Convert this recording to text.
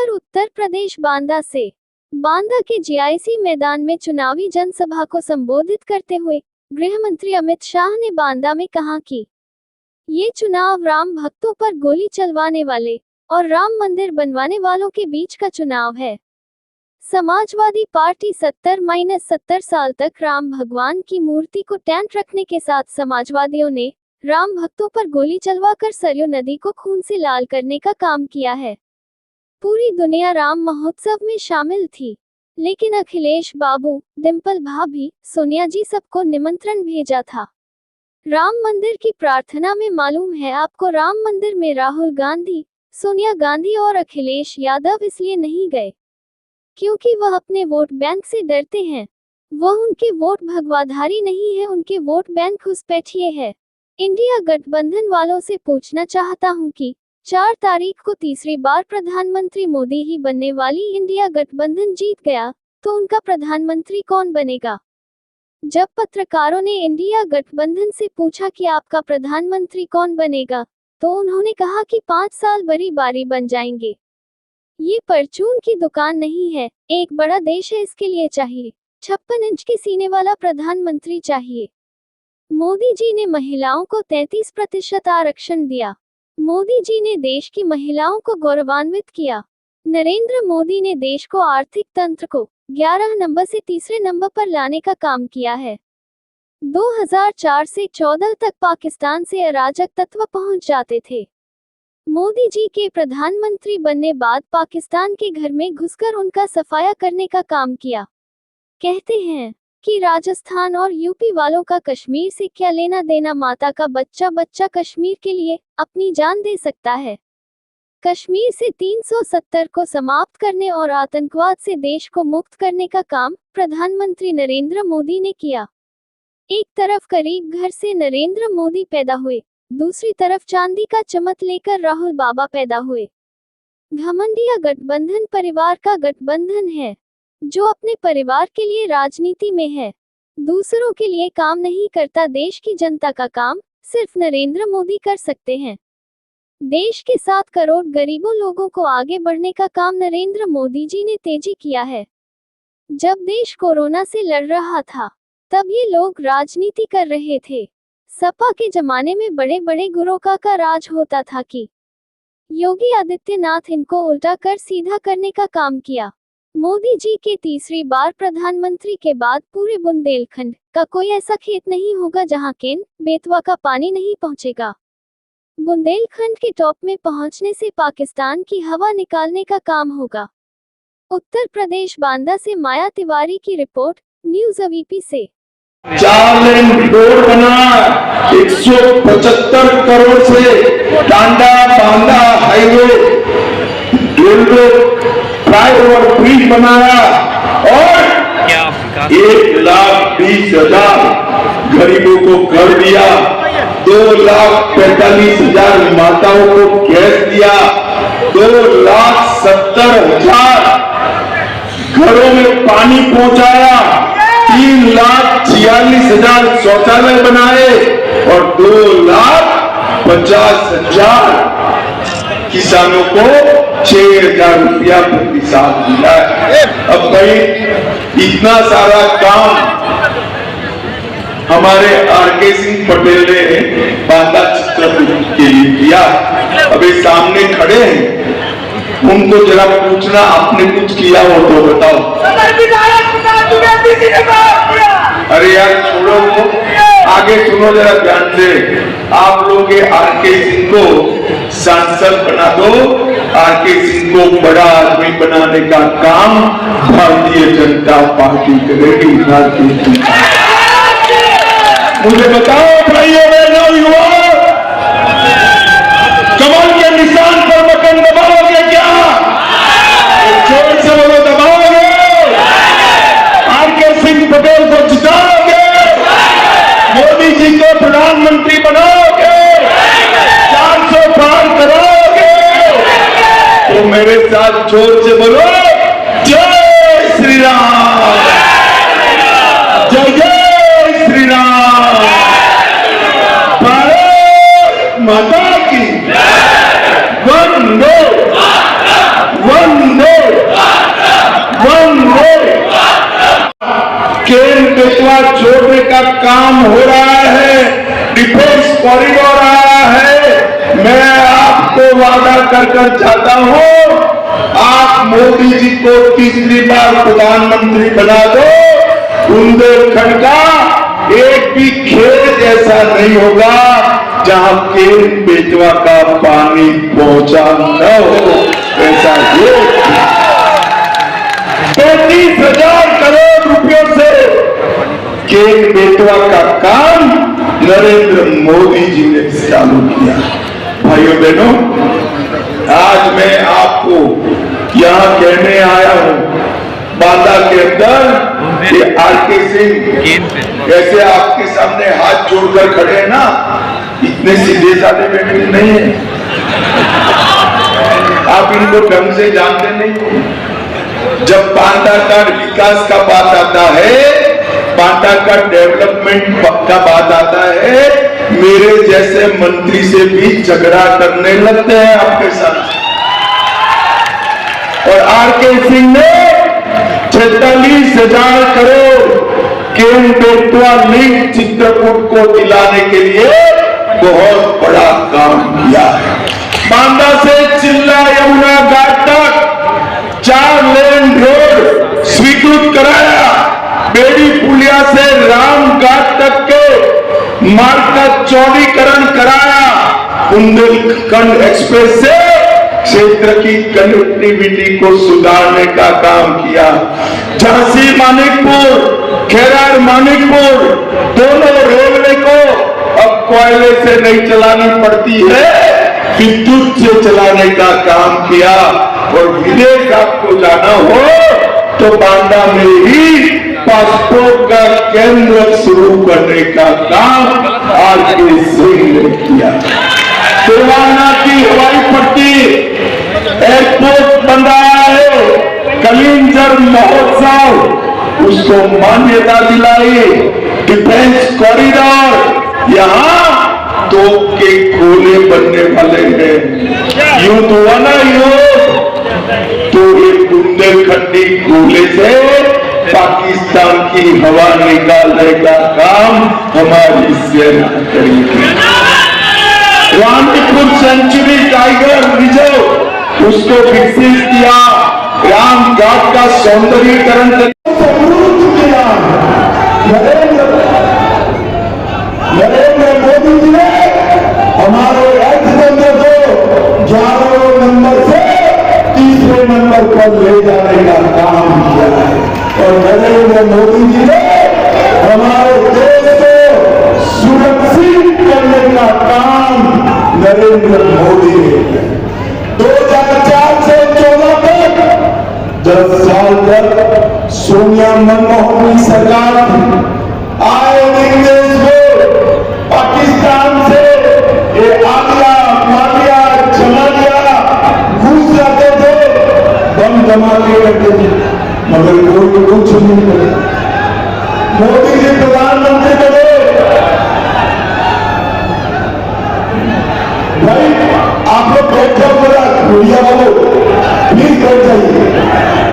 खबर उत्तर प्रदेश बांदा से। बांदा के जीआईसी मैदान में चुनावी जनसभा को संबोधित करते हुए गृह मंत्री अमित शाह ने बांदा में कहा कि ये चुनाव राम भक्तों पर गोली चलवाने वाले और राम मंदिर बनवाने वालों के बीच का चुनाव है। समाजवादी पार्टी 70-70 साल तक राम भगवान की मूर्ति को टैंट रखने के साथ समाजवादियों ने राम भक्तों पर गोली चलवाकर सरयू नदी को खून से लाल करने का काम किया है। पूरी दुनिया राम महोत्सव में शामिल थी, लेकिन अखिलेश बाबू, डिंपल भाभी, सोनिया जी सबको निमंत्रण भेजा था। राम मंदिर की प्रार्थना में मालूम है आपको, राम मंदिर में राहुल गांधी, सोनिया गांधी और अखिलेश यादव इसलिए नहीं गए क्योंकि वह अपने वोट बैंक से डरते हैं। वह उनके वोट भगवाधारी नहीं है, उनके वोट बैंक घुसपैठिए है। इंडिया गठबंधन वालों से पूछना चाहता हूं कि 4 तारीख को तीसरी बार प्रधानमंत्री मोदी ही बनने वाली इंडिया गठबंधन जीत गया तो उनका प्रधानमंत्री कौन बनेगा? जब पत्रकारों ने इंडिया गठबंधन से पूछा कि आपका प्रधानमंत्री कौन बनेगा, तो उन्होंने कहा कि 5 साल बड़ी बारी बन जाएंगे। ये परचून की दुकान नहीं है, एक बड़ा देश है, इसके लिए चाहिए 56 इंच के सीने वाला प्रधानमंत्री चाहिए। मोदी जी ने महिलाओं को 33% आरक्षण दिया। मोदी जी ने देश की महिलाओं को गौरवान्वित किया। नरेंद्र मोदी ने देश को आर्थिक तंत्र को 11 नंबर से तीसरे नंबर पर लाने का काम किया है। 2004 से 14 तक पाकिस्तान से अराजक तत्व पहुंच जाते थे। मोदी जी के प्रधानमंत्री बनने बाद पाकिस्तान के घर में घुसकर उनका सफाया करने का काम किया। कहते हैं कि राजस्थान और यूपी वालों का कश्मीर से क्या लेना देना, माता का बच्चा कश्मीर के लिए अपनी जान दे सकता है। कश्मीर से 370 को समाप्त करने और आतंकवाद से देश को मुक्त करने का काम प्रधानमंत्री नरेंद्र मोदी ने किया। एक तरफ गरीब घर से नरेंद्र मोदी पैदा हुए, दूसरी तरफ चांदी का चमच लेकर राहुल बाबा पैदा हुए। घमंडिया गठबंधन परिवार का गठबंधन है, जो अपने परिवार के लिए राजनीति में है, दूसरों के लिए काम नहीं करता। देश की जनता का काम सिर्फ नरेंद्र मोदी कर सकते हैं। देश के 7 करोड़ गरीबों लोगों को आगे बढ़ने का काम नरेंद्र मोदी जी ने तेजी किया है। जब देश कोरोना से लड़ रहा था, तब ये लोग राजनीति कर रहे थे। सपा के जमाने में बड़े बड़े गुरों का राज होता था कि योगी आदित्यनाथ इनको उल्टा कर सीधा करने का काम किया। मोदी जी के तीसरी बार प्रधानमंत्री के बाद पूरे बुंदेलखंड का कोई ऐसा खेत नहीं होगा जहां केन बेतवा का पानी नहीं पहुंचेगा। बुंदेलखंड के टॉप में पहुंचने से पाकिस्तान की हवा निकालने का काम होगा। उत्तर प्रदेश बांदा से माया तिवारी की रिपोर्ट, न्यूज़ अवीपी से। 4 लेन रोड बना, 175 करोड़ से Tanda Banda highway, flyover bridge बनाया और 1,20,000 गरीबों को घर दिया, 2,45,000 माताओं को गैस दिया, 2,70,000 घरों में पानी पहुंचाया, 3,46,000 शौचालय बनाए और 2,50,000 किसानों को 6,000 रुपया प्रति साल दिया है। अब भाई इतना सारा काम हमारे आर.के. सिंह पटेल ने बांदा चित्रकूट के लिए किया। अभी सामने खड़े हैं, उनको जरा पूछना आपने कुछ किया हो तो बताओ। अरे यार छोड़ो, आगे सुनो जरा ध्यान से। आप लोग आर.के. सिंह को सांसद बना दो, आर.के. सिंह को बड़ा आदमी बनाने का काम भारतीय जनता पार्टी करेगी। मुझे बताओ भाइयों बहनों युवाओं, कमल के निशान पर बटन दबाओगे क्या? जोर से बोलो, दबाओगे? आर.के. सिंह पटेल को जिताओगे? मोदी जी को प्रधानमंत्री बनाओगे? 400 पार कराओगे? तो मेरे साथ जोर से बोलो, जय श्री राम, जय जय श्री राम, भारत माता की वंदे वंदे। बेतवा जोड़ने का काम हो रहा है, डिफेंस कॉरिडोर आया है। मैं आपको वादा कर चाहता हूं, आप मोदी जी को तीसरी बार प्रधानमंत्री बना दो, बुंदेलखंड का एक भी खेत ऐसा नहीं होगा जहां केन बेतवा का पानी पहुंचा न हो। ऐसा ये 35,000 करोड़ रुपयों से केन बेतवा का काम नरेंद्र मोदी जी ने चालू किया। भाइयों बहनों, आज मैं आपको यहां कहने आया हूं, बांदा के अंदर ये आरके सिंह कैसे आपके सामने हाथ जोड़कर खड़े हैं ना, इतने सीधे साधे व्यक्ति नहीं है, आप इनको ढंग से जानते नहीं हो। जब बांदा का विकास का बात आता है, बांदा का डेवलपमेंट का बात आता है, मेरे जैसे मंत्री से भी झगड़ा करने लगते हैं आपके साथ। और आरके सिंह ने 46,000 करोड़ केन बेतवा लिंक चित्रकूट को दिलाने के लिए बहुत बड़ा काम किया है। बांदा से चिल्ला यमुना घाट तक 4 लेन रोड स्वीकृत कराया, बेड़ी पुलिया से राम घाट तक के मार्ग का चौड़ीकरण कराया, बुंदेलखंड एक्सप्रेस से क्षेत्र की कनेक्टिविटी को सुधारने का काम किया। झांसी मानिकपुर, खेरार मानिकपुर दोनों रेलवे को अब कोयले से नहीं चलानी पड़ती है, विद्युत से चलाने का काम किया। और विदेश आपको जाना हो तो बांदा में ही पासपोर्ट का केंद्र शुरू करने का काम आरके सिंह ने किया। तिरवाना की हवाई पट्टी एयरपोर्ट बन रहा है, कलिंजर महोत्सव उसको मान्यता दिलाई, डिफेंस कॉरिडोर यहां तोप के गोले बनने वाले हैं। युद्ध हुआ ना युद्ध, तो ये बुंदेलखंडी गोले से पाकिस्तान की हवा निकालने का काम हमारी सेना करेगी। रामपुर सेंचुरी टाइगर रिजर्व उसको विकसित किया, राम घाट का सौंदर्यीकरण किया। नरेंद्र मोदी जी ने हमारे अर्थतंत्र को 11वें नंबर से 3रे नंबर पर ले जाने का काम किया है। और नरेंद्र मोदी जी ने हमारे देश को सुरक्षित करने का काम नरेंद्र मोदी ने 2004 से 14 तक 10 साल तक सोनिया मनमोहन की सरकार आए दिन देश को पाकिस्तान से ये आलिया मालिया चला गया, घुस जाते थे, बम धमाके करते थे, मगर कोई कुछ नहीं करे। मोदी जी प्रधानमंत्री बने, भाई आप लोग बैठ जाओ, जरा मीडिया वालों प्लीज बैठ जाइए।